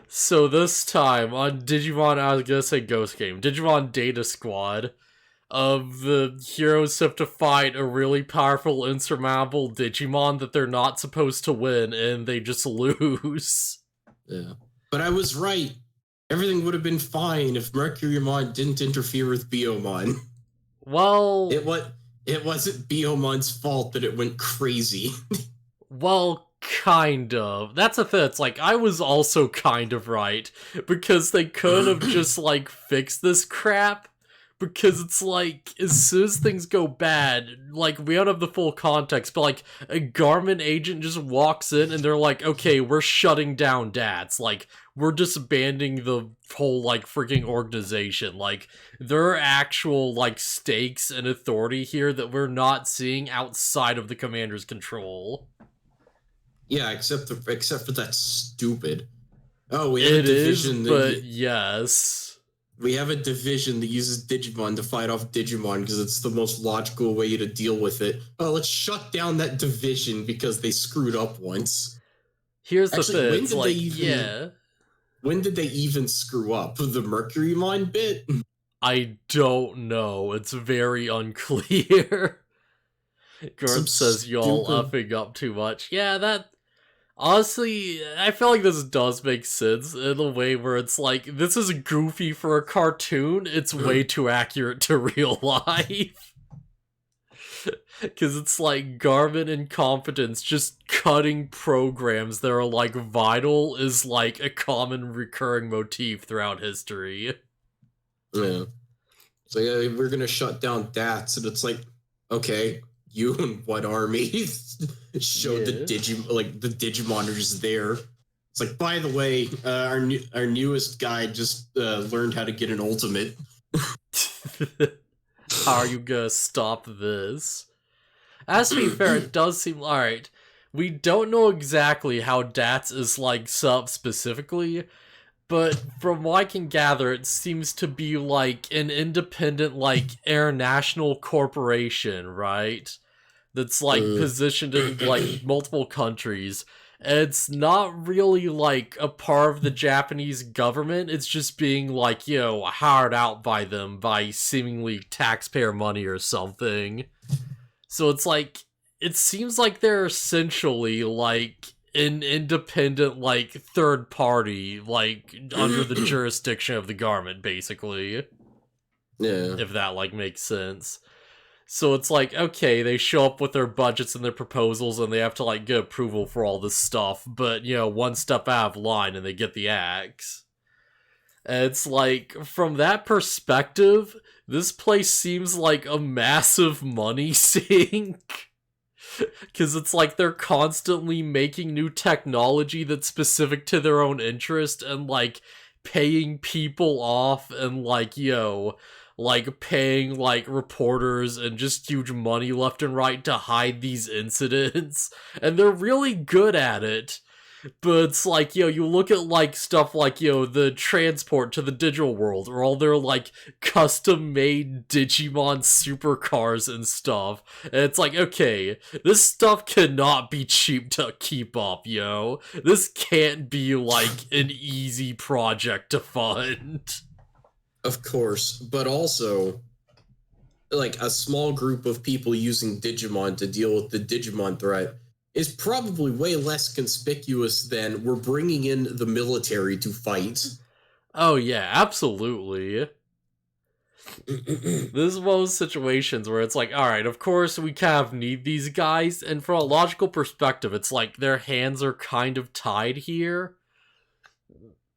So this time on Digimon, I was gonna say Ghost Game, Digimon Data Squad, the heroes have to fight a really powerful, insurmountable Digimon that they're not supposed to win, and they just lose. Yeah. But I was right. Everything would have been fine if Merukimon didn't interfere with Biomon. Well, it wasn't Biomon's fault that it went crazy. well, kind of. That's the thing. It's like I was also kind of right because they could have just like fixed this crap. Because it's like, as soon as things go bad, like, we don't have the full context, but like, a Garmin agent just walks in and they're like, okay, we're shutting down DATS. Like, we're disbanding the whole, like, freaking organization. Like, there are actual, like, stakes and authority here that we're not seeing outside of the commander's control. Yeah, except for that stupid. Oh, we have It a division is, but yes. We have a division that uses Digimon to fight off Digimon because it's the most logical way to deal with it. Oh, let's shut down that division because they screwed up once. Here's the thing, it's like, yeah. When did they even screw up? The Merukimon bit? I don't know. It's very unclear. Gurp says y'all effing up too much. Yeah, that... Honestly, I feel like this does make sense in a way where it's like, this is goofy for a cartoon, it's way too accurate to real life. Because it's like Garmin incompetence, just cutting programs that are like vital is like a common recurring motif throughout history. Yeah. So yeah, we're gonna shut down DATS, and it's like, okay, you and what army? Showed the Digimoners there. It's like, by the way, our newest guy just learned how to get an ultimate. How are you gonna stop this? As to be fair, it does seem alright. We don't know exactly how DATS is like set up specifically, but from what I can gather, it seems to be like an independent, like, air national corporation, right? That's like positioned in like multiple countries. It's not really like a part of the Japanese government. It's just being like, hired out by them by seemingly taxpayer money or something. So it's like, it seems like they're essentially like an independent, like, third party, like, under the jurisdiction of the government, basically. Yeah. If that, like, makes sense. So it's like, okay, they show up with their budgets and their proposals and they have to, like, get approval for all this stuff, but, one step out of line and they get the axe. And it's like, from that perspective, this place seems like a massive money sink. Because it's like they're constantly making new technology that's specific to their own interest and, like, paying people off and, like, like, paying, like, reporters and just huge money left and right to hide these incidents. And they're really good at it. But it's like, you look at, like, stuff like, the transport to the digital world, or all their, like, custom-made Digimon supercars and stuff. And it's like, okay, this stuff cannot be cheap to keep up, This can't be, like, an easy project to fund. Of course, but also, like, a small group of people using Digimon to deal with the Digimon threat is probably way less conspicuous than we're bringing in the military to fight. Oh yeah, absolutely. This is one of those situations where it's like, alright, of course we kind of need these guys, and from a logical perspective, it's like their hands are kind of tied here.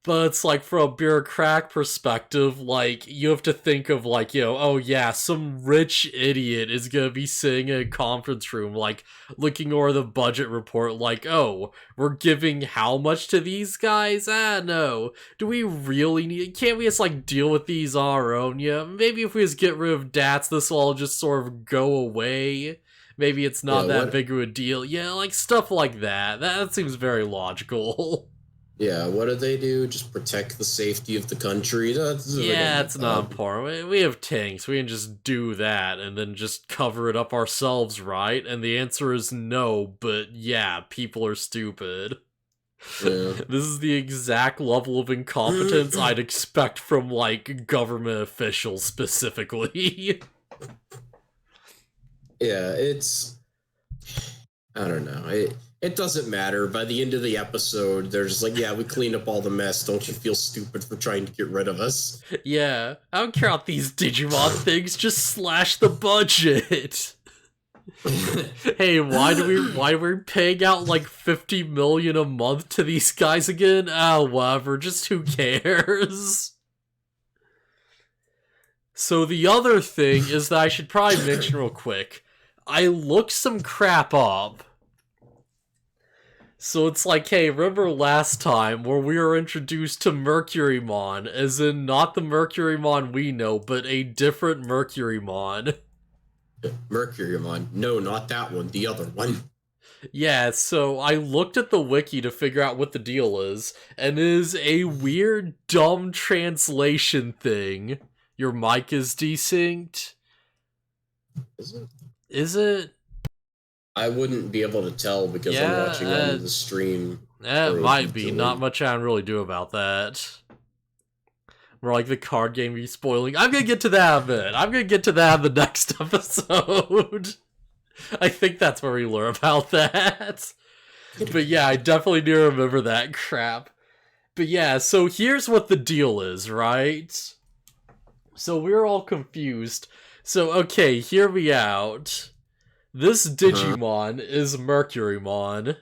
But it's like, from a bureaucratic perspective, like, you have to think of, like, oh yeah, some rich idiot is gonna be sitting in a conference room, like, looking over the budget report, like, oh, we're giving how much to these guys? No. Do we really need... Can't we just, like, deal with these on our own? Yeah, maybe if we just get rid of DATS, this will all just sort of go away. Maybe it's not that big of a deal. Yeah, like, stuff like that. That seems very logical. Yeah, what do they do? Just protect the safety of the country? It's not important. We have tanks. We can just do that and then just cover it up ourselves, right? And the answer is no, but yeah, people are stupid. Yeah. This is the exact level of incompetence I'd expect from, like, government officials specifically. Yeah, it's... I don't know. It doesn't matter. By the end of the episode, they're just like, yeah, we cleaned up all the mess. Don't you feel stupid for trying to get rid of us? Yeah, I don't care about these Digimon things, just slash the budget. Hey, why are we paying out like 50 million a month to these guys again? Oh, whatever, just who cares? So the other thing is that I should probably mention real quick. I looked some crap up. So it's like, hey, remember last time where we were introduced to Merukimon, as in not the Merukimon we know, but a different Merukimon. Merukimon. No, not that one. The other one. Yeah, so I looked at the wiki to figure out what the deal is, and it is a weird, dumb translation thing. Your mic is desynced? Is it? Is it? I wouldn't be able to tell because I'm watching on the stream. It might be. Not much I can really do about that. More like the card game be spoiling. I'm gonna get to that in a minute. I'm gonna get to that in the next episode. I think that's where we learn about that. But yeah, I definitely do remember that crap. But yeah, so here's what the deal is, right? So we're all confused. So, okay, hear me out. This Digimon is Merukimon.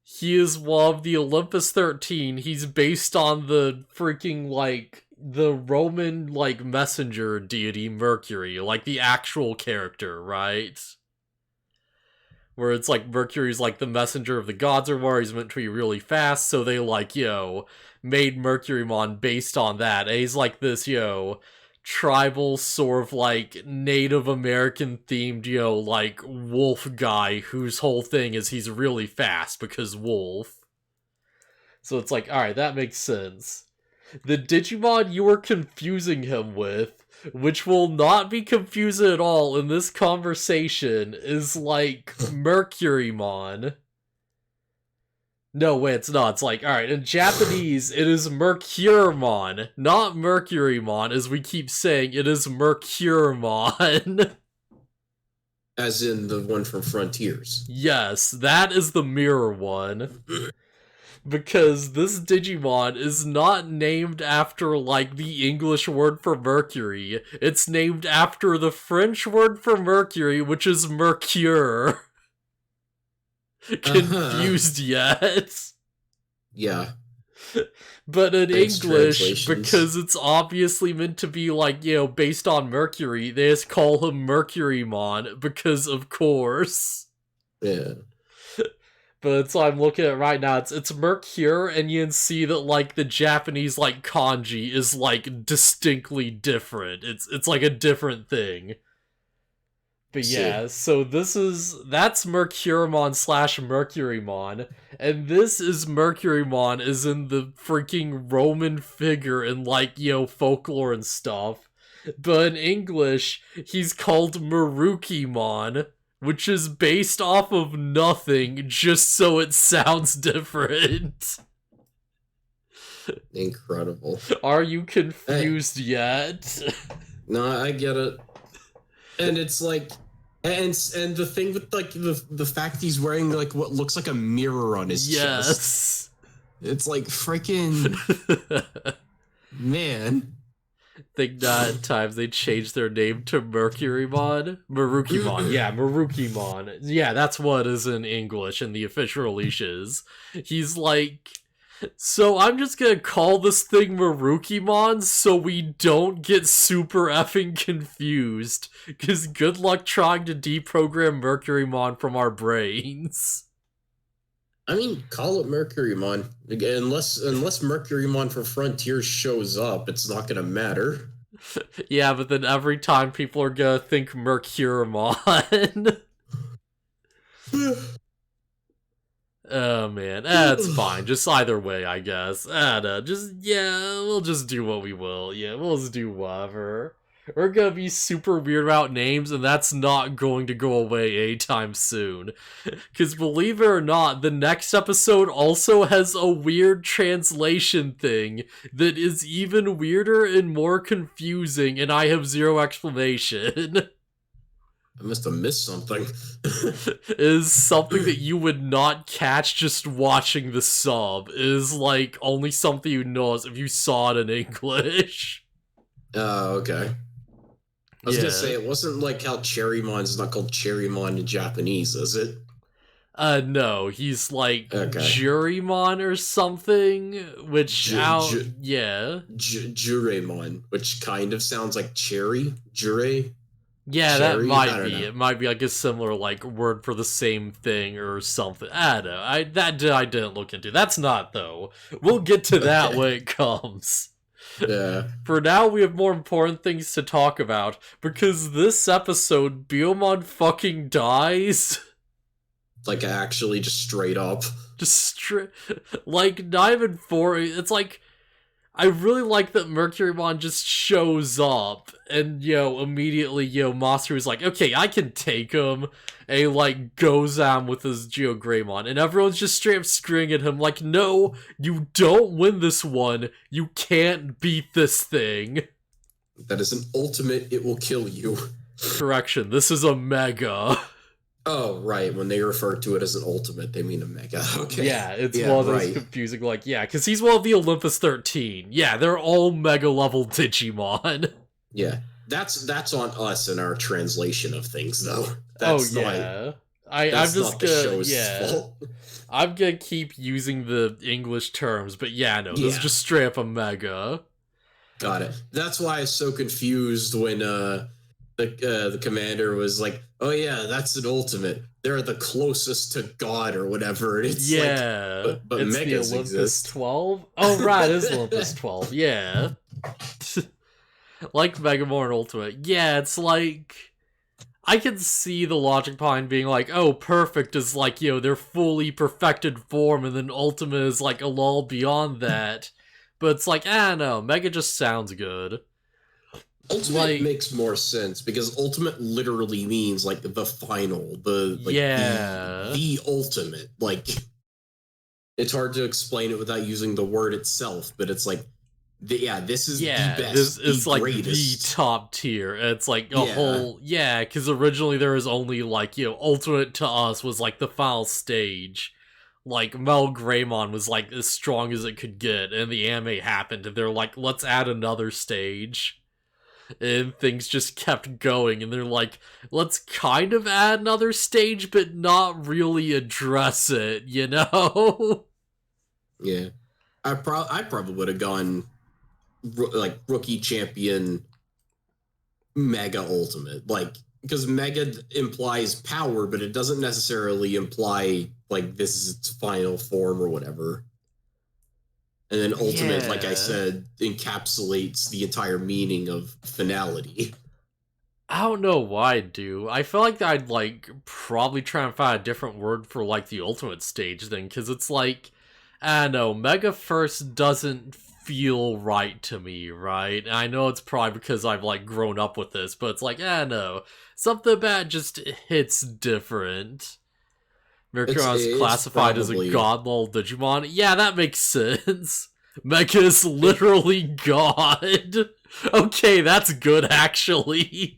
He is one of the Olympus 13. He's based on the freaking, like, the Roman, like, messenger deity Mercury. Like, the actual character, right? Where it's like Mercury's like the messenger of the gods or whatever. He's meant to be really fast, so they, like, made Merukimon based on that. And he's like this, tribal sort of like Native American themed, like wolf guy whose whole thing is he's really fast because wolf. So it's like, alright, that makes sense. The Digimon you were confusing him with, which will not be confusing at all in this conversation, is like Merukimon. No, wait, it's not. It's like, alright, in Japanese, it is Merukimon, not Mercurymon, as we keep saying, it is Merukimon. As in the one from Frontiers. Yes, that is the mirror one. Because this Digimon is not named after, like, the English word for Mercury. It's named after the French word for Mercury, which is Mercure. Confused yet? Yeah. But in English, because it's obviously meant to be, like, based on Mercury, they just call him Mercurymon, because of course. Yeah. But it's, I'm looking at it right now, it's Mercure, and you can see that, like, the Japanese, like, kanji is, like, distinctly different. It's like a different thing. But yeah, so that's Mercurymon / Mercurymon, and this is Mercurymon is in the freaking Roman figure in, like, folklore and stuff. But in English, he's called Merukimon, which is based off of nothing, just so it sounds different. Incredible. Are you confused yet? No, I get it. And it's like, and the thing with, like, the fact he's wearing, like, what looks like a mirror on his chest. It's like freaking man. Think that at times they changed their name to Mercurymon? Merukimon, yeah, Merukimon. Yeah, that's what is in English in the official releases. He's like, so I'm just gonna call this thing Merukimon so we don't get super effing confused. Cause good luck trying to deprogram Mercurymon from our brains. I mean, call it Mercurymon. Unless Mercurymon from Frontiers shows up, it's not gonna matter. Yeah, but then every time people are gonna think Mercurymon. Oh man, it's fine. Just either way, I guess. We'll just do what we will. Yeah, we'll just do whatever. We're gonna be super weird about names, and that's not going to go away anytime soon. Because believe it or not, the next episode also has a weird translation thing that is even weirder and more confusing, and I have zero explanation. I must have missed something. Is something that you would not catch just watching the sub. Is like only something you know if you saw it in English. Oh, okay. I was gonna say, it wasn't like how Cherrymon is not called Cherrymon in Japanese, is it? No, he's like Okay. Jurymon or something, which yeah. Juremon, which kind of sounds like cherry. Jure? Yeah, Cherry? that might I be. don't know. It might be like a similar like word for the same thing or something. I don't know. I didn't look into. That's not though. We'll get to that when it comes. Yeah. For now, we have more important things to talk about, because this episode, Biyomon fucking dies. Like, actually, just straight up. Like, not even for... It's like, I really like that Merukimon just shows up, and, immediately, Masaru's like, okay, I can take him, and he, like, goes on with his Greymon, and everyone's just straight up screaming at him, like, no, you don't win this one, you can't beat this thing. That is an ultimate, it will kill you. Correction, this is a Mega. Oh, right. When they refer to it as an ultimate, they mean a Mega. Okay. Yeah, it's one of those confusing, like, yeah, because he's one of the Olympus 13. Yeah, they're all Mega level Digimon. Yeah. That's on us in our translation of things, though. That's I'm just not the show's fault. I'm gonna keep using the English terms, but this is just straight up a Mega. Got it. That's why I was so confused when the commander was like, "Oh yeah, that's an ultimate. They're the closest to God or whatever." It's like, but it's Megas the Olympus exist. 12. Oh right, it's Olympus 12. Yeah, like Megamore and Ultimate. Yeah, it's like I can see the logic behind being like, oh, perfect is like their fully perfected form, and then Ultimate is like a lull beyond that. But it's like, I don't know, Mega just sounds good. Ultimate makes more sense because ultimate literally means like the final, the ultimate. Like, it's hard to explain it without using the word itself, but it's like, this is the best. This is like greatest. The top tier. It's like a whole because originally there was only like ultimate to us was like the final stage. Like Mel Greymon was like as strong as it could get, and the anime happened, and they're like, let's add another stage. And things just kept going, and they're like, let's kind of add another stage, but not really address it, Yeah. I probably would have gone like rookie champion Mega Ultimate, like, because Mega implies power, but it doesn't necessarily imply like this is its final form or whatever. And then Ultimate, like I said, encapsulates the entire meaning of finality. I don't know why I'd do. I feel like I'd like probably try and find a different word for like the Ultimate stage then, because it's like, I don't know, Mega First doesn't feel right to me, right? And I know it's probably because I've like grown up with this, but it's like, I don't know, something about it just hits different. Merukimon is classified as a god-level Digimon. Yeah, that makes sense. Mega is literally God. Okay, that's good, actually.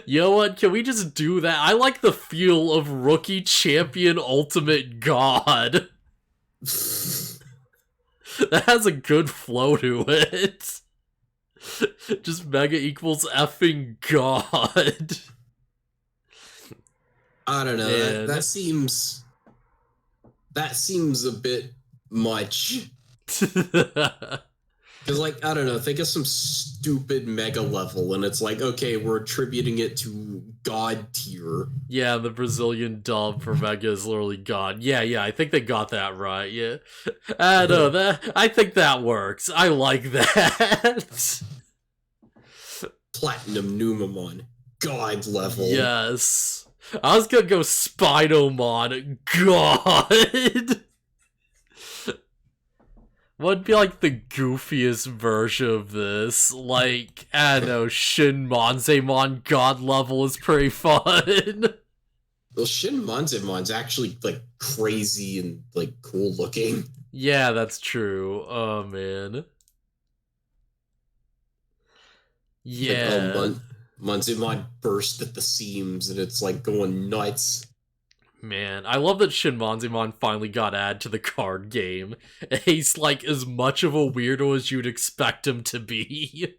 You know what? Can we just do that? I like the feel of Rookie Champion Ultimate God. That has a good flow to it. Just Mega equals effing God. I don't know. That seems a bit much. Because, like, I don't know, think of some stupid Mega level, and it's like, okay, we're attributing it to God tier. Yeah, the Brazilian dub for Mega is literally God. Yeah, I think they got that right, yeah. I think that works. I like that. Platinum Numamon, God level. Yes. I was gonna go Spinomon, God! What'd be like the goofiest version of this? Like, I don't know, Shin Manzemon God level is pretty fun. Well, Shin Manzemon's actually like crazy and like cool looking. Yeah, that's true. Oh man. It's like, oh, Yeah. Manzemon burst at the seams and it's like going nuts. Man, I love that Shin Manzemon finally got added to the card game. He's like as much of a weirdo as you'd expect him to be.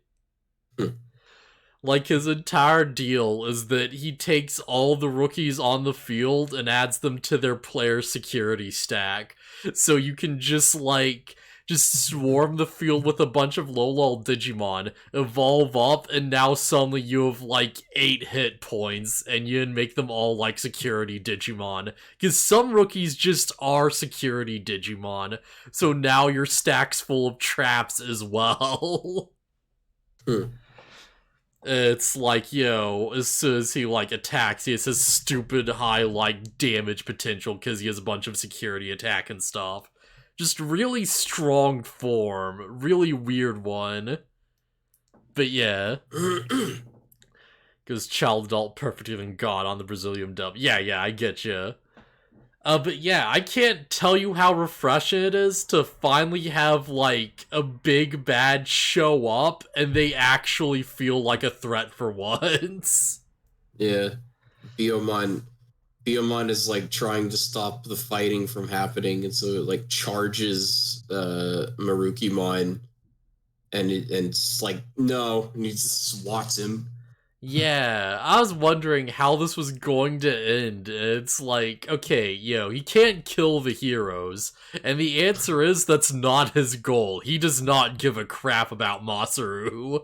Like, his entire deal is that he takes all the rookies on the field and adds them to their player security stack. So you can just, like, just swarm the field with a bunch of low-level Digimon, evolve up, and now suddenly you have, like, 8 hit points, and you can make them all, like, security Digimon. Because some rookies just are security Digimon, so now your stack's full of traps as well. It's like, as soon as he, like, attacks, he has this stupid high, like, damage potential because he has a bunch of security attack and stuff. Just really strong form. Really weird one. But yeah. Because child, adult, perfect, even God on the Brazilian dub. Yeah, I get you. But yeah, I can't tell you how refreshing it is to finally have, like, a big bad show up and they actually feel like a threat for once. Yeah. Biyomon is like trying to stop the fighting from happening, and so it like charges Merukimon and it's like no, and he just swats him. Yeah, I was wondering how this was going to end. It's like, okay, he can't kill the heroes. And the answer is that's not his goal. He does not give a crap about Masaru.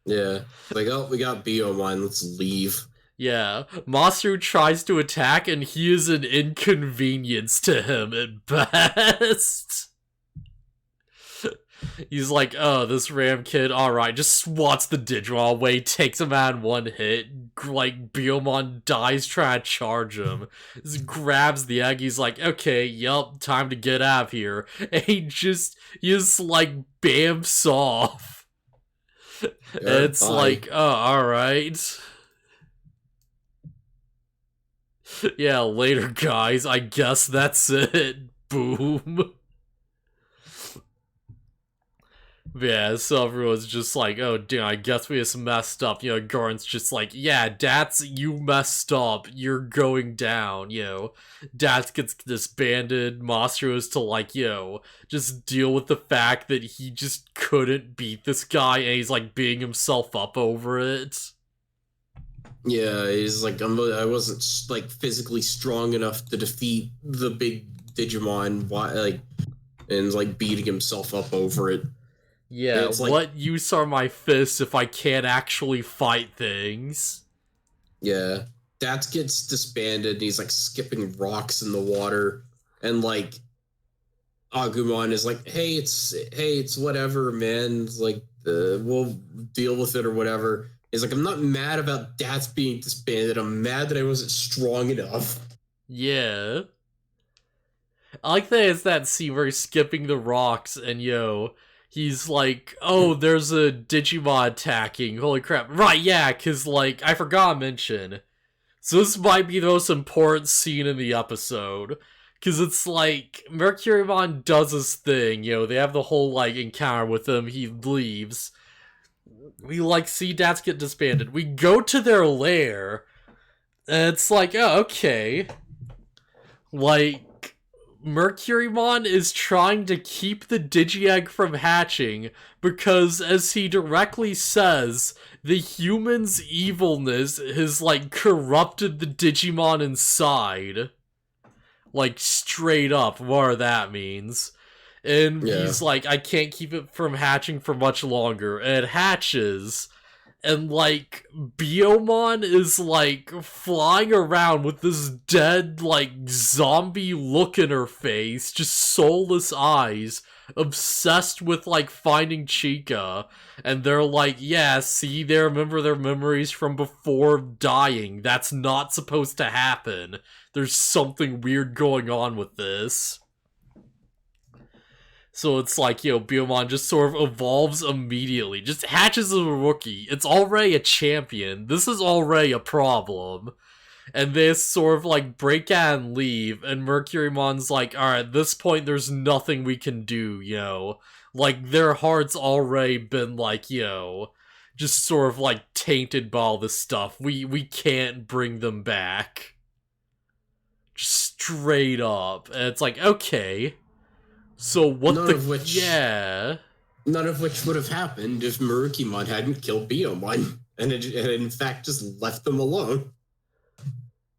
Yeah. Like, oh, we got Biyomon, let's leave. Yeah, Masaru tries to attack and he is an inconvenience to him at best. He's like, oh, this Ram kid, alright, just swats the Digimon away, takes him out in one hit, like, Biyomon dies trying to charge him, just grabs the egg, he's like, okay, yup, time to get out of here, and he just, like, bamps off. It's bye. like, oh, alright. Yeah, later, guys, I guess that's it. Boom. Yeah, so everyone's just like, oh damn, I guess we just messed up. Garn's just like, yeah, Dats, you messed up. You're going down, Dats gets disbanded. Masaru is to like, just deal with the fact that he just couldn't beat this guy and he's like beating himself up over it. Yeah, he's like, I wasn't like physically strong enough to defeat the big Digimon, and like beating himself up over it. Yeah, like, what use are my fists if I can't actually fight things? Yeah, Dats gets disbanded and he's like skipping rocks in the water, and like Agumon is like, hey, it's whatever, man. It's like, we'll deal with it or whatever. He's like, I'm not mad about Dats being disbanded. I'm mad that I wasn't strong enough. Yeah. I like that it's that scene where he's skipping the rocks and he's like, oh, there's a Digimon attacking. Holy crap. Right, yeah, because, like, I forgot to mention. So this might be the most important scene in the episode. Because it's like, Merukimon does his thing, they have the whole, like, encounter with him, he leaves. We, like, see Dats get disbanded. We go to their lair, and it's like, oh, okay. Like, Merukimon is trying to keep the Digi-Egg from hatching because, as he directly says, the human's evilness has, like, corrupted the Digimon inside. Like, straight up, whatever that means. And he's like, I can't keep it from hatching for much longer. And it hatches. And, like, Biyomon is, like, flying around with this dead, like, zombie look in her face, just soulless eyes, obsessed with, like, finding Chica. And they're like, yeah, see, they remember their memories from before dying. That's not supposed to happen. There's something weird going on with this. So it's like, Biyomon just sort of evolves immediately, just hatches as a rookie. It's already a champion. This is already a problem. And they sort of like break out and leave, and Mercurymon's like, alright, at this point there's nothing we can do, Like, their heart's already been like, just sort of like tainted by all this stuff. We can't bring them back. Just straight up. And it's like, okay. So what None the of which yeah. None of which would have happened if Merukimon hadn't killed Biyomon and had in fact just left them alone.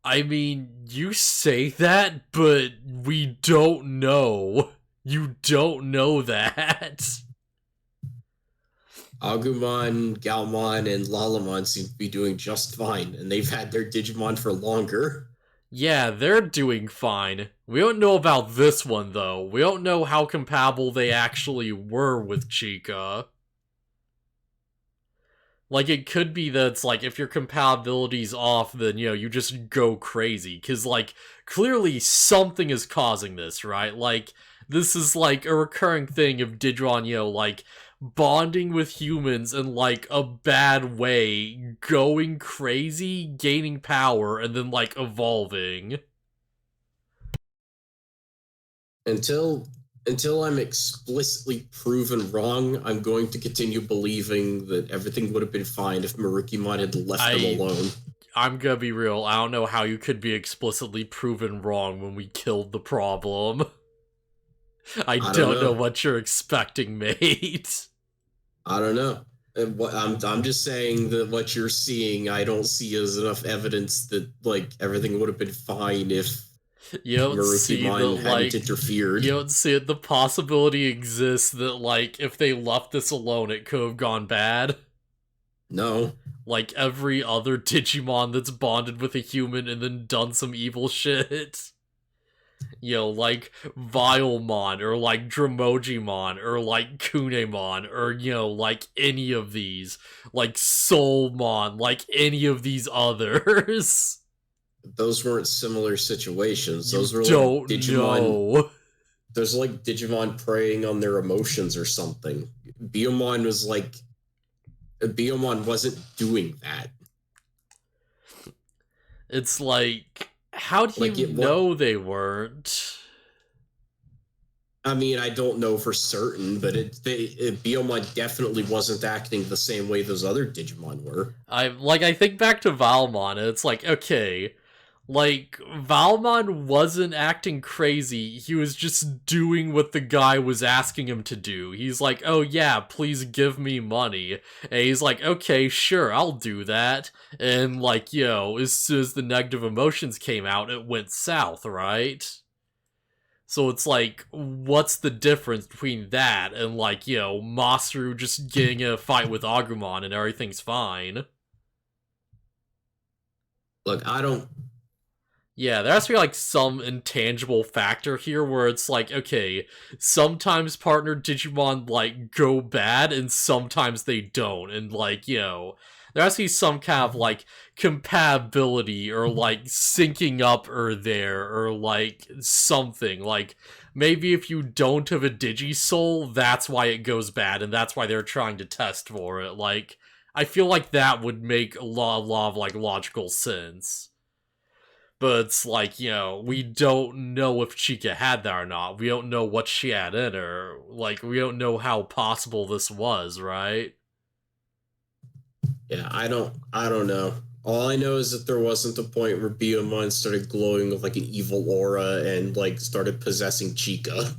I mean, you say that, but we don't know. You don't know that. Agumon, Galmon, and Lalamon seem to be doing just fine, and they've had their Digimon for longer. Yeah, they're doing fine. We don't know about this one, though. We don't know how compatible they actually were with Chica. Like, it could be that it's like, if your compatibility's off, then, you just go crazy. Because, like, clearly something is causing this, right? Like, this is, like, a recurring thing of Digimon, like, bonding with humans in, like, a bad way, going crazy, gaining power, and then, like, evolving. Until I'm explicitly proven wrong, I'm going to continue believing that everything would have been fine if Merukimon had left them alone. I'm gonna be real, I don't know how you could be explicitly proven wrong when we killed the problem. I don't know what you're expecting, mate. I don't know. I'm just saying that what you're seeing, I don't see as enough evidence that, like, everything would have been fine if Merukimon hadn't interfered. You don't see it. The possibility exists that, like, if they left this alone, it could have gone bad. No. Like every other Digimon that's bonded with a human and then done some evil shit. Like Vilemon, or like Dremogimon, or like Kunemon, or, like any of these. Like Soulmon, like any of these others. Those weren't similar situations. Those were like Digimon. Know. There's like Digimon preying on their emotions or something. Biyomon wasn't doing that. It's like, how do you know they weren't? I mean, I don't know for certain, but Biyomon definitely wasn't acting the same way those other Digimon were. I think back to Valmon, and it's like, okay, like, Valmon wasn't acting crazy, he was just doing what the guy was asking him to do. He's like, oh yeah, please give me money. And he's like, okay, sure, I'll do that. And, like, as soon as the negative emotions came out, it went south, right? So it's like, what's the difference between that and, like, Masaru just getting in a fight with Agumon and everything's fine? Look, I don't... Yeah, there has to be, like, some intangible factor here where it's like, okay, sometimes partner Digimon, like, go bad, and sometimes they don't, and, like, there has to be some kind of, like, compatibility, or, like, syncing up or there, or, like, something. Like, maybe if you don't have a Digisoul, that's why it goes bad, and that's why they're trying to test for it. Like, I feel like that would make a lot of, like, logical sense. But it's like, we don't know if Chica had that or not. We don't know what she had in her. Like, we don't know how possible this was, right? Yeah, I don't know. All I know is that there wasn't a point where Biyomon started glowing with, like, an evil aura and, like, started possessing Chica.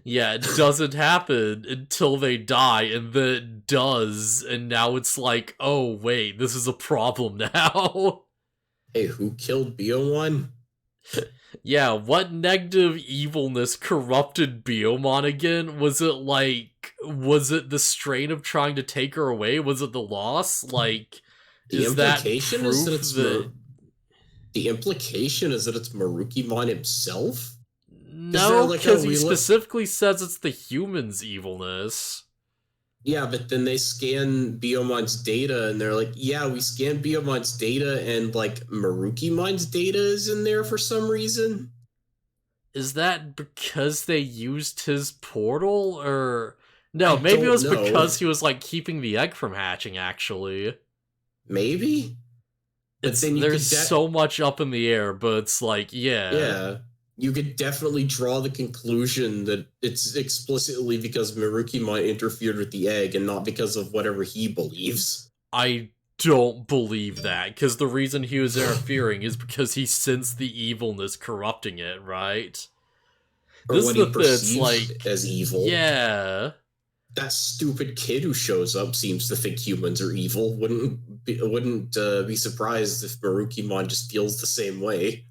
Yeah, it doesn't happen until they die, and then it does, and now it's like, oh, wait, this is a problem now. Hey, who killed Biyomon? Yeah, what negative evilness corrupted Biyomon again? Was it the strain of trying to take her away? Was it the loss? Like, the implication is that it's Merukimon himself? No, because he specifically says it's the human's evilness. Yeah, but then they scan Biyomon's data, and they're like, yeah, we scanned Biyomon's data, and, like, Merukimon's data is in there for some reason? Is that because they used his portal, or... No, I maybe it don't was know. because he was, like, keeping the egg from hatching, actually. Maybe? But then There's so much up in the air, but it's like, yeah. Yeah. You could definitely draw the conclusion that it's explicitly because Merukimon interfered with the egg and not because of whatever he believes. I don't believe that, because the reason he was interfering is because he sensed the evilness corrupting it, right? Or This what is he the thing, it's perceives like... as evil. Yeah. That stupid kid who shows up seems to think humans are evil. Wouldn't be surprised if Merukimon just feels the same way.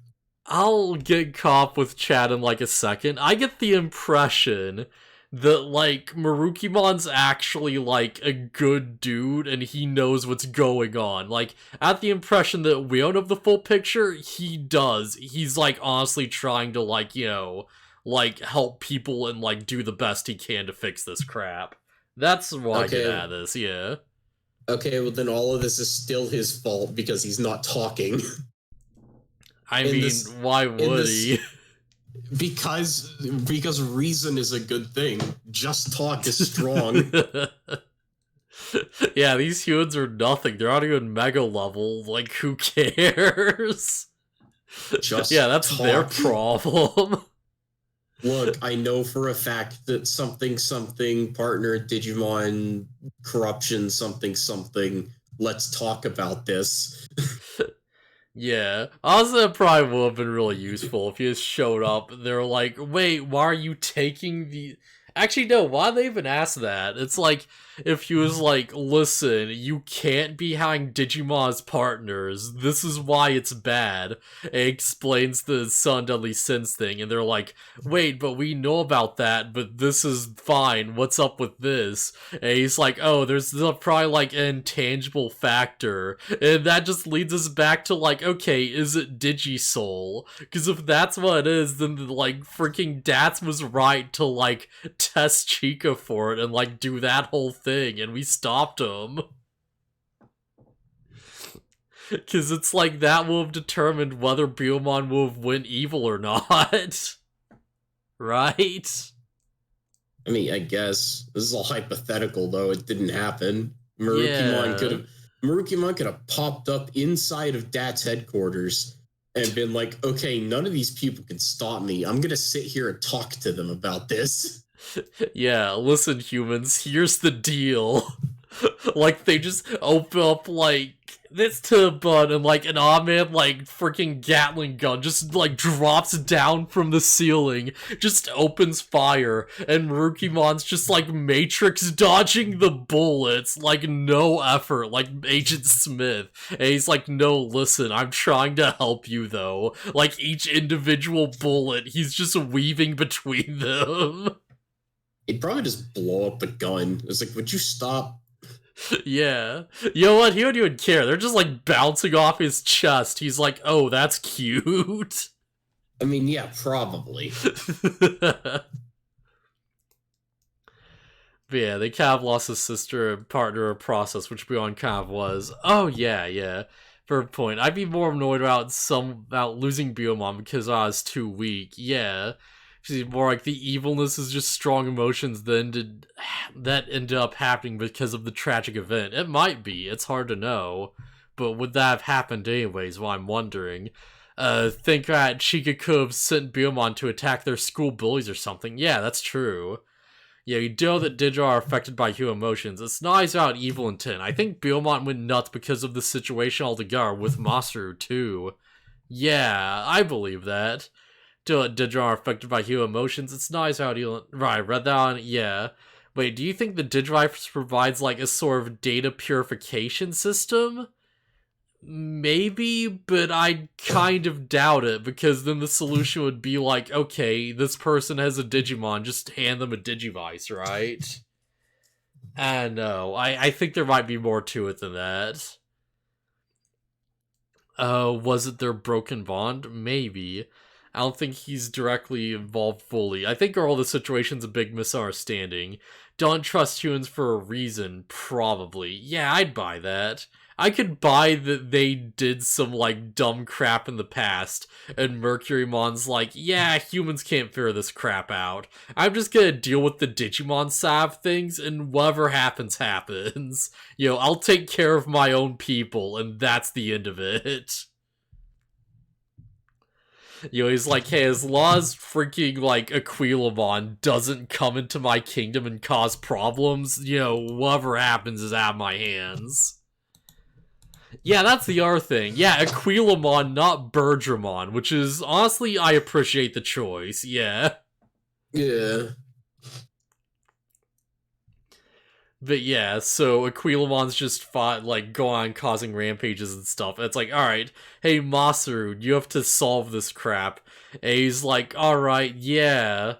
I'll get caught up with Chad in like a second. I get the impression that like Merukimon's actually like a good dude and he knows what's going on. Like, I have the impression that we don't have the full picture. He does. He's like honestly trying to like, you know, like help people and like do the best he can to fix this crap. That's why I get out of this, yeah. Okay, well then all of this is still his fault because he's not talking. I mean, why would he? Because reason is a good thing. Just talk is strong. Yeah, these humans are nothing. They're not even mega level. Like, who cares? Yeah, that's talk. their problem. Look, I know for a fact that something partner Digimon corruption something. Let's talk about this. Yeah. Honestly, that probably would have been really useful if he just showed up and they're like, wait, why are you taking the... Actually, no, why they even ask that? It's like, if he was like, listen, you can't be having Digimon's partners, this is why it's bad, and explains the Sun Deadly Sins thing, and they're like, wait, but we know about that, but this is fine, what's up with this? And he's like, oh, there's probably like an intangible factor, and that just leads us back to like, okay, is it Digisoul? Because if that's what it is, then like, freaking Dats was right to like, test Chica for it and like do that whole thing, and we stopped him. Because it's like that will have determined whether Biyomon will have went evil or not. Right? I mean, I guess this is all hypothetical, though. It didn't happen. Merukimon could have popped up inside of Dat's headquarters and been like, okay, none of these people can stop me. I'm gonna sit here and talk to them about this. Yeah, listen, humans, here's the deal. Like, they just open up, like, this to a bud, and, like, an odd-man, like, freaking Gatling gun just, like, drops down from the ceiling, just opens fire, and Merukimon's just, like, Matrix dodging the bullets, like, no effort, like Agent Smith. And he's like, no, listen, I'm trying to help you, though. Like, each individual bullet, he's just weaving between them. He'd probably just blow up the gun. It's like, would you stop? Yeah. You know what? He wouldn't even care. They're just like bouncing off his chest. He's like, oh, that's cute. I mean, yeah, probably. But yeah, they kind of lost his sister and partner in process, which Beyond kind of was. Oh, yeah. Fair point. I'd be more annoyed about losing Biyomon because I was too weak. Yeah. More like the evilness is just strong emotions that ended up happening because of the tragic event. It might be. It's hard to know. But would that have happened anyways? Well, I'm wondering. Think that Chica could have sent Biyomon to attack their school bullies or something. Yeah, that's true. Yeah, you know that Digimon are affected by human emotions. It's not about evil intent. I think Biyomon went nuts because of the situation altogether with Masaru, too. Yeah, I believe that. Digimon are affected by human emotions. It's nice how right, read that on, yeah. Wait, do you think the Digivice provides like a sort of data purification system? Maybe, but I kind of doubt it, because then the solution would be like, okay, this person has a Digimon, just hand them a Digivice, right? I don't know. I think there might be more to it than that. Was it their broken bond? Maybe. I don't think he's directly involved fully. I think all the situation's a big misunderstanding. Don't trust humans for a reason, probably. Yeah, I'd buy that. I could buy that they did some, like, dumb crap in the past, and Mercurymon's like, yeah, humans can't figure this crap out. I'm just gonna deal with the Digimon salve things, and whatever happens, happens. I'll take care of my own people, and that's the end of it. He's like, hey, as long as freaking, like, Aquilamon doesn't come into my kingdom and cause problems, whatever happens is out of my hands. Yeah, that's the other thing. Yeah, Aquilamon, not Birdramon, which is, honestly, I appreciate the choice, yeah. Yeah. But yeah, so Aquilamon's just fought, like, go on causing rampages and stuff. And it's like, alright, hey, Masaru, you have to solve this crap. And he's like, alright, yeah.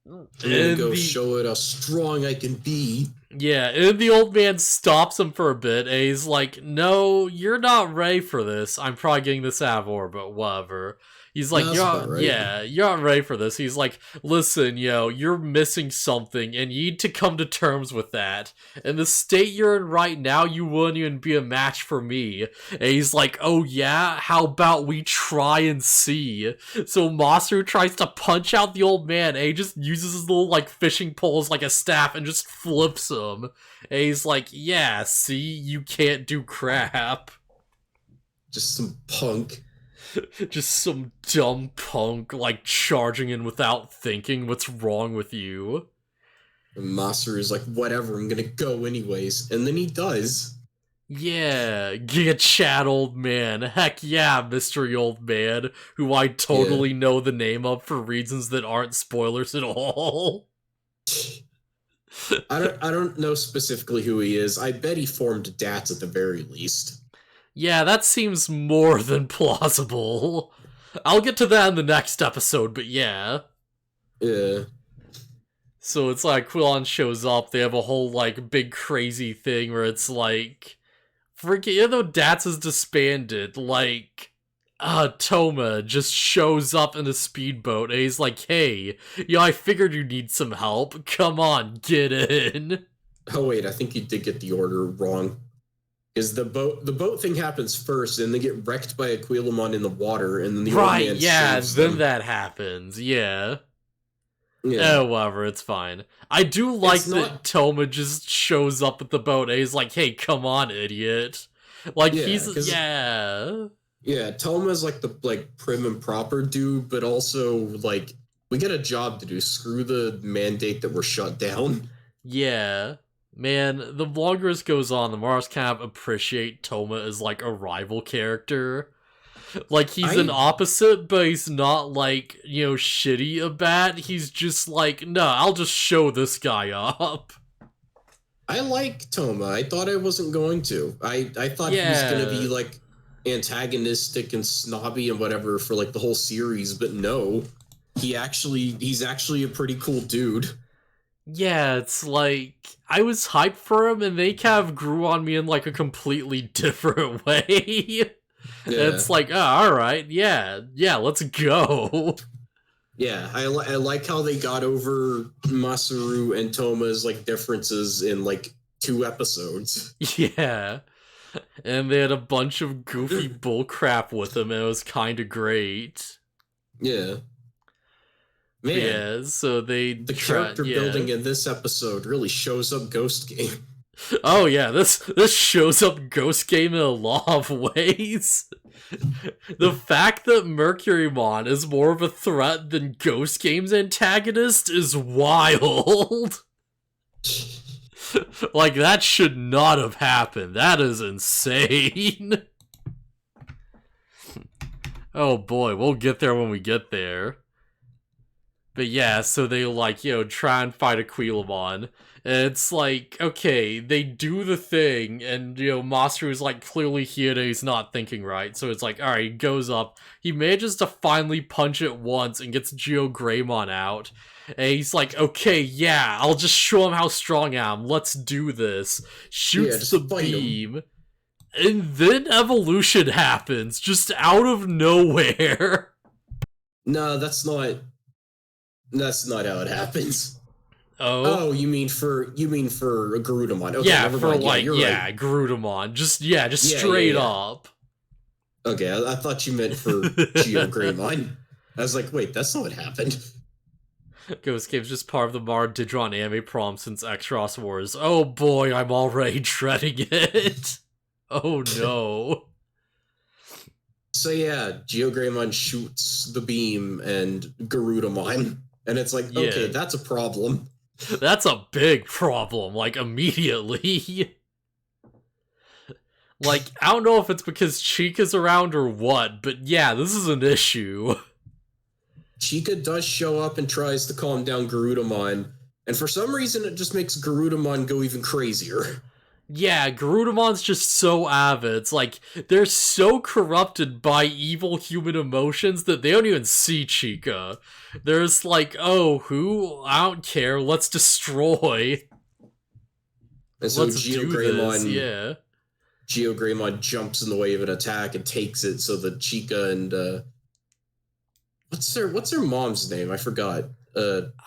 I'm gonna go show it how strong I can be. Yeah, and the old man stops him for a bit, and he's like, no, you're not ready for this. I'm probably getting this out of orbit, whatever. He's like, you're not ready for this. He's like, listen, you're missing something, and you need to come to terms with that. In the state you're in right now, you wouldn't even be a match for me. And he's like, oh yeah? How about we try and see? So Masaru tries to punch out the old man, and he just uses his little, like, fishing pole as, like, a staff and just flips him. And he's like, yeah, see? You can't do crap. Just some punk. Just some dumb punk, like, charging in without thinking. What's wrong with you? And Masaru is like, whatever, I'm gonna go anyways. And then he does. Yeah, get chat, old man. Heck yeah, mystery old man, who I totally know the name of for reasons that aren't spoilers at all. I don't know specifically who he is. I bet he formed DATS at the very least. Yeah, that seems more than plausible. I'll get to that in the next episode, but yeah. Yeah. So it's like, Quillon shows up, they have a whole, like, big crazy thing where it's like, freaking, even though DATS is disbanded, like, Toma just shows up in a speedboat, and he's like, hey, I figured you need some help, come on, get in. Oh wait, I think you did get the order wrong. Is the boat thing happens first, and they get wrecked by Aquilamon in the water, and then the old man saves them. That happens, yeah. Oh, whatever, it's fine. I do like that Toma just shows up at the boat, and he's like, hey, come on, idiot. Like, Yeah, Toma's like the, like, prim and proper dude, but also, like, we got a job to do. Screw the mandate that we're shut down. Yeah. Man, the longer this goes on, the more I kind of appreciate Toma as, like, a rival character. Like, he's an opposite, but he's not, like, shitty about. He's just like, no, I'll just show this guy up. I like Toma. I thought I wasn't going to. I thought he was going to be, like, antagonistic and snobby and whatever for, like, the whole series, but no. He's actually a pretty cool dude. Yeah, it's like, I was hyped for him, and they kind of grew on me in, like, a completely different way. It's like, oh, alright, yeah, let's go. Yeah, I like how they got over Masaru and Toma's, like, differences in, like, 2 episodes. Yeah. And they had a bunch of goofy bullcrap with them, and it was kind of great. Yeah. Man, yeah, so the character building in this episode really shows up Ghost Game. Oh yeah, this shows up Ghost Game in a lot of ways. The fact that Merukimon is more of a threat than Ghost Game's antagonist is wild. Like, that should not have happened. That is insane. Oh boy, we'll get there when we get there. But yeah, so they, like, try and fight Aquilamon. And it's like, okay, they do the thing, and, Masaru is, like, clearly here and he's not thinking right. So it's like, alright, he goes up. He manages to finally punch it once and gets Greymon out. And he's like, okay, yeah, I'll just show him how strong I am. Let's do this. Shoots the beam. And then evolution happens, just out of nowhere. No, that's not how it happens. Oh, you mean for Garudamon? Okay, yeah, never for mind. like, Yeah, you're yeah, right. Garudamon. Just straight up. Okay, I thought you meant for Geo Greymon. I was like, wait, that's not what happened. Ghost Game's just part of the Mar Digimon anime prom since X-Cross Wars. Oh boy, I'm already dreading it. Oh no. So yeah, Geo Greymon shoots the beam and Garudamon. And it's like, Yeah. okay, that's a problem. That's a big problem, like, immediately. Like, I don't know if it's because Chica's around or what, but yeah, this is an issue. Chica does show up and tries to calm down Garudamon, and for some reason it just makes Garudamon go even crazier. Yeah, Garudamon's just so avid. It's like, they're so corrupted by evil human emotions that they don't even see Chica. They're just like, oh, who? I don't care, let's destroy. And so Let's do this, yeah. Geo Greymon jumps in the way of an attack and takes it so that Chica and what's their mom's name? I forgot.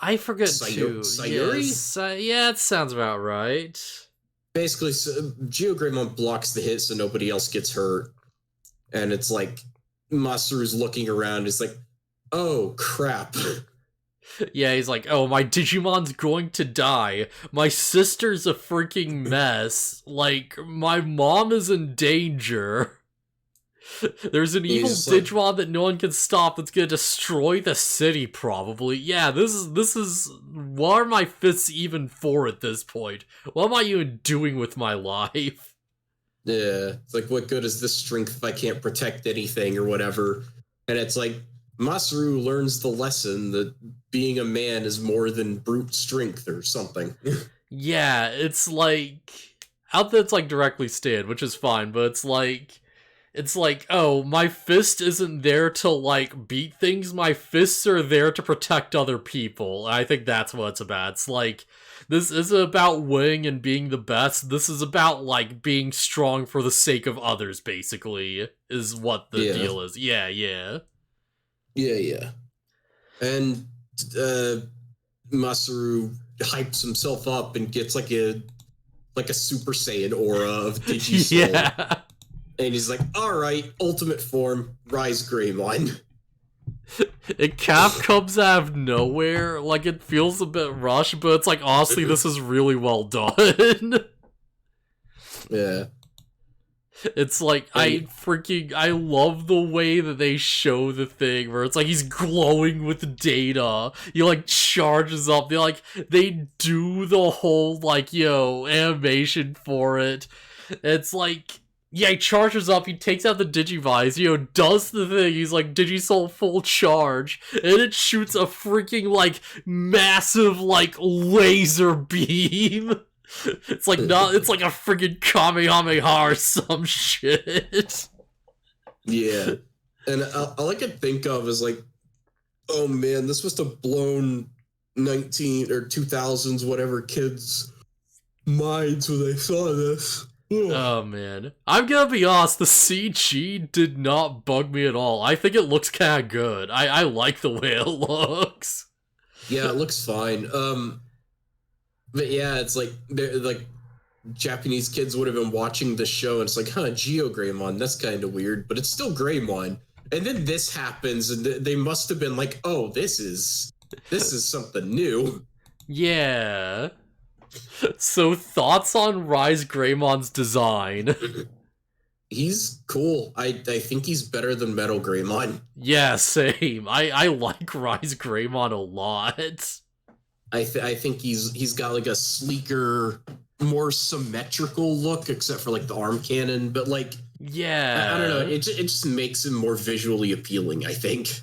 I forget too. Sayuri? Yeah, it sounds about right. Basically, Geo Greymon blocks the hit so nobody else gets hurt. And it's like, Masaru's looking around. It's like, oh, crap. Yeah, he's like, oh, my Digimon's going to die. My sister's a freaking mess. Like, my mom is in danger. There's an evil Digimon that no one can stop that's gonna destroy the city, probably. Yeah, this is... What are my fists even for at this point? What am I even doing with my life? Yeah, it's like, what good is this strength if I can't protect anything or whatever? And it's like, Masaru learns the lesson that being a man is more than brute strength or something. Yeah, it's like... Out there it's like directly stated, which is fine, but it's like, oh, my fist isn't there to, like, beat things. My fists are there to protect other people. I think that's what it's about. It's like, this isn't about winning and being the best. This is about, like, being strong for the sake of others, basically, is what the deal is. Yeah. Yeah. And Masaru hypes himself up and gets, like a Super Saiyan aura of Digisoul. Yeah. And he's like, alright, ultimate form, Rize Greymon. It kind of comes out of nowhere. Like, it feels a bit rushed, but it's like, honestly, this is really well done. Yeah. It's like, I love the way that they show the thing where it's like he's glowing with data. He, like, charges up. They do the whole, like, animation for it. It's like... Yeah, he charges up, he takes out the Digivice, does the thing, he's like, Digisoul full charge, and it shoots a freaking, like, massive, like, laser beam. It's like it's like a freaking Kamehameha or some shit. Yeah. And all I can think of is like, oh man, this must have blown 19 or 2000s, whatever kids' minds when they saw this. Oh man. I'm gonna be honest, the CG did not bug me at all. I think it looks kinda good. I like the way it looks. Yeah, it looks fine. But yeah, it's like Japanese kids would have been watching the show and it's like, huh, Geo Greymon, that's kind of weird, but it's still Greymon. And then this happens and they must have been like, oh, this is something new. Yeah. So, thoughts on Rize Greymon's design? He's cool. I think he's better than Metal Greymon. Yeah, same. I like Rize Greymon a lot. I think he's got like a sleeker, more symmetrical look, except for like the arm cannon. But like, yeah, I don't know. It just makes him more visually appealing, I think.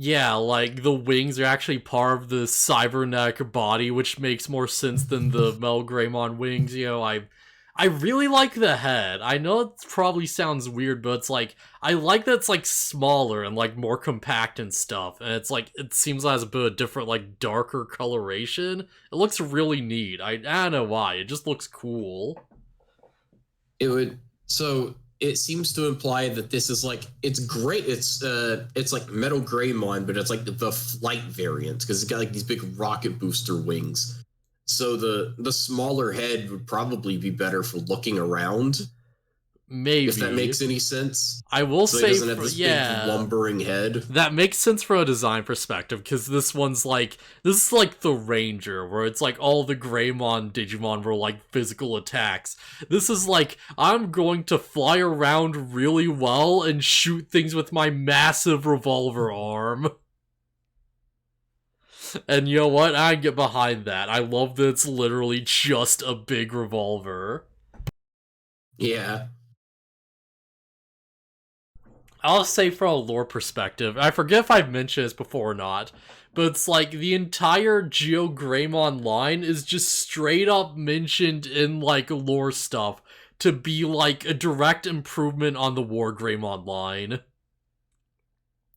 Yeah, like, the wings are actually part of the cybernetic body, which makes more sense than the Metal Greymon wings. I really like the head. I know it probably sounds weird, but it's like, I like that it's like smaller and like more compact and stuff. And it's like, it seems like it has a bit of different, like, darker coloration. It looks really neat. I don't know why. It just looks cool. It seems to imply that this is like, it's great. It's like Metal Greymon, but it's like the flight variant because it's got like these big rocket booster wings. So the smaller head would probably be better for looking around. Maybe. If that makes any sense. I will so say, he doesn't have this big lumbering head. That makes sense from a design perspective, because this is like the Ranger, where it's like all the Greymon Digimon were like physical attacks. This is like, I'm going to fly around really well and shoot things with my massive revolver arm. And you know what? I get behind that. I love that it's literally just a big revolver. Yeah. I'll say from a lore perspective, I forget if I've mentioned this before or not, but it's like the entire Geo Greymon line is just straight up mentioned in like lore stuff to be like a direct improvement on the War Greymon line.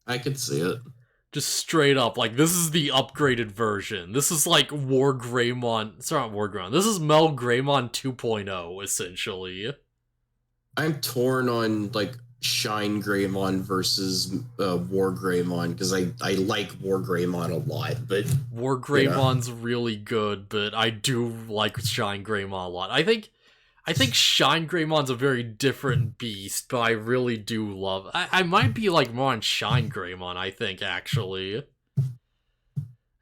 I could see it. Just straight up, like, this is the upgraded version. This is like War Greymon. It's not War Greymon. This is Mel Greymon 2.0, essentially. I'm torn on like Shine Greymon versus War Greymon, because I like War Greymon a lot, but War Greymon's really good, but I do like Shine Greymon a lot. I think Shine Greymon's a very different beast, but I really do love... I might be like more on Shine Greymon, I think, actually.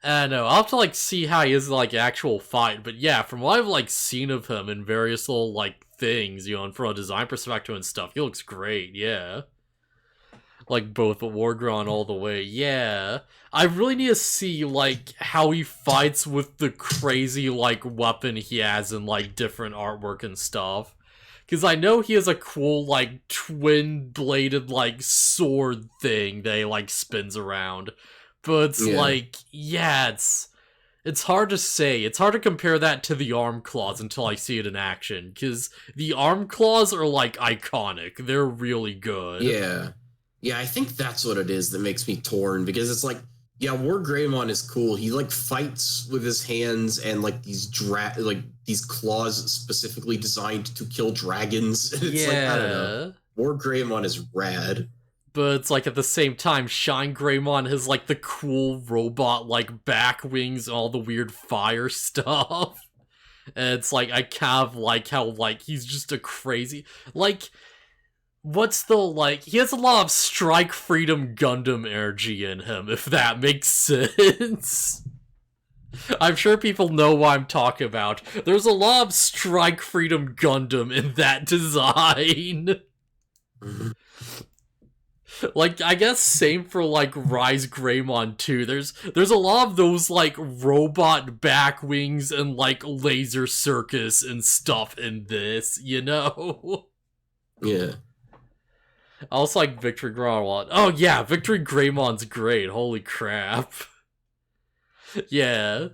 I don't know, I'll have to like see how he is in like actual fight, but yeah, from what I've like seen of him in various little like things, you know, and from a design perspective and stuff, he looks great, yeah. Like both the Wargron all the way, yeah. I really need to see like how he fights with the crazy like weapon he has in like different artwork and stuff. Because I know he has a cool like twin-bladed like sword thing that he like spins around. But it's like, yeah, it's hard to say. It's hard to compare that to the arm claws until I see it in action, because the arm claws are like iconic. They're really good. Yeah, I think that's what it is that makes me torn, because it's like, yeah, War Greymon is cool. He like fights with his hands and like these claws specifically designed to kill dragons. It's like, I don't know. War Greymon is rad. But it's like at the same time, Shine Greymon has like the cool robot like back wings and all the weird fire stuff. And it's like, I kind of like how like he's just a crazy, like, what's the like, he has a lot of Strike Freedom Gundam energy in him, if that makes sense. I'm sure people know what I'm talking about. There's a lot of Strike Freedom Gundam in that design. Like, I guess same for, like, Rize Greymon, too. There's a lot of those, like, robot back wings and, like, laser circus and stuff in this, you know? Yeah. I also like Victory Greymon a lot. Oh, yeah, Victory Greymon's great. Holy crap. Yeah.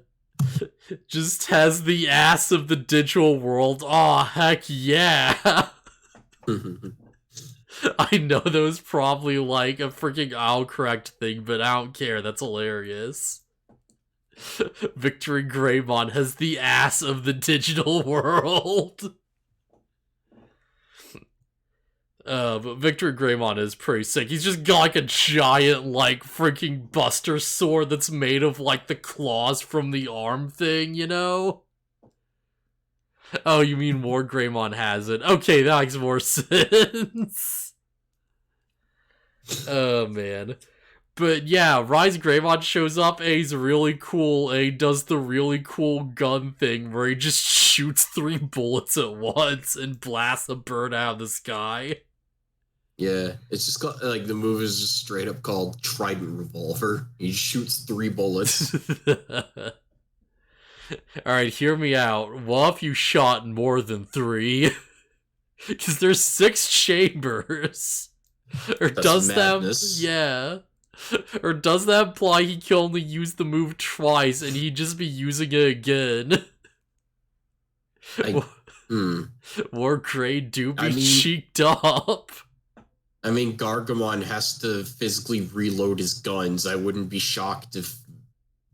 Just has the ass of the digital world. Aw, heck yeah. I know that was probably like a freaking autocorrect thing, but I don't care. That's hilarious. Victory Greymon has the ass of the digital world. But Victory Greymon is pretty sick. He's just got like a giant, like, freaking buster sword that's made of, like, the claws from the arm thing, you know? Oh, you mean War Greymon has it. Okay, that makes more sense. Oh, man. But yeah, Rize Greymon shows up and he's really cool, and he does the really cool gun thing where he just shoots 3 bullets at once and blasts a bird out of the sky. Yeah, it's just got, like, the move is just straight up called Trident Revolver. He shoots 3 bullets. Alright, hear me out. What if you shot more than 3? Because there's 6 chambers. Or That's does madness. that... Yeah. Or does that imply he can only use the move twice and he'd just be using it again? War Grey do be cheeked up. I mean, Gargamon has to physically reload his guns. I wouldn't be shocked if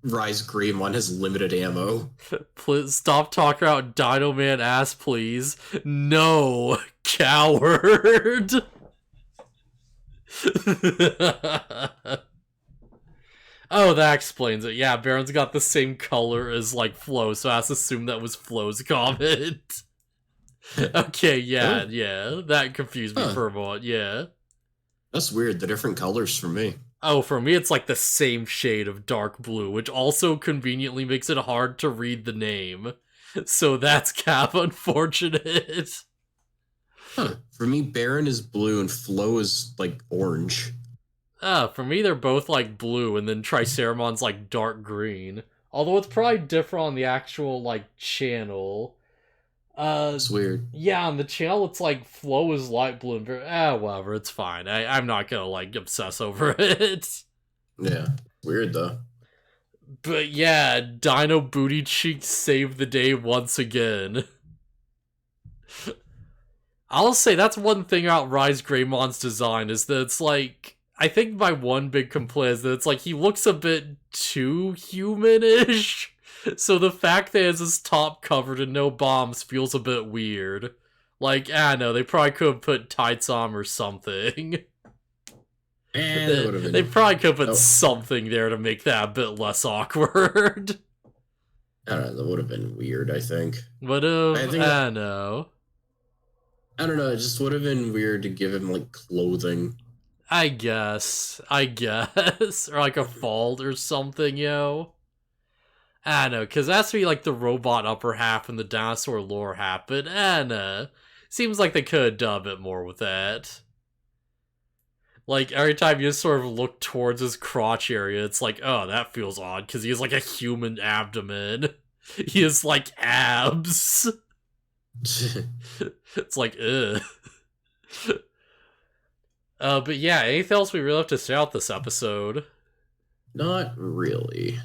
Rize Greymon has limited ammo. Please stop talking about Dino Man ass, please. No, coward. Oh, that explains it. Yeah, Baron's got the same color as, like, Flo, so I have to assume that was Flo's comment. Okay, yeah, yeah. That confused me for a moment, yeah. That's weird, the different colors for me. Oh, for me, it's like the same shade of dark blue, which also conveniently makes it hard to read the name. So that's kind of unfortunate. Huh. For me, Baron is blue and Flo is, like, orange. For me, they're both like blue, and then Triceramon's like dark green. Although it's probably different on the actual, like, channel. It's weird. Yeah, on the channel, it's like Flo is light blue and whatever, it's fine. I'm not gonna, like, obsess over it. Yeah. Weird, though. But yeah, Dino Booty Cheek saved the day once again. I'll say that's one thing about Rize Greymon's design, is that it's like, I think my one big complaint is that it's like he looks a bit too humanish. So the fact that he has his top covered and no bombs feels a bit weird. Like, I don't know, they probably could have put tights on or something. They probably could have put something there to make that a bit less awkward. I don't know, that would have been weird, I think. But, I don't know. I don't know, it just would have been weird to give him, like, clothing. I guess. Or like a fault or something, yo. I don't know, because that's to be like the robot upper half and the dinosaur lower half, but I don't know. Seems like they could have done a bit more with that. Like, every time you sort of look towards his crotch area, it's like, oh, that feels odd, because he has like a human abdomen. He has like abs. It's like, ugh. But yeah, anything else we really have to say out this episode? Not really.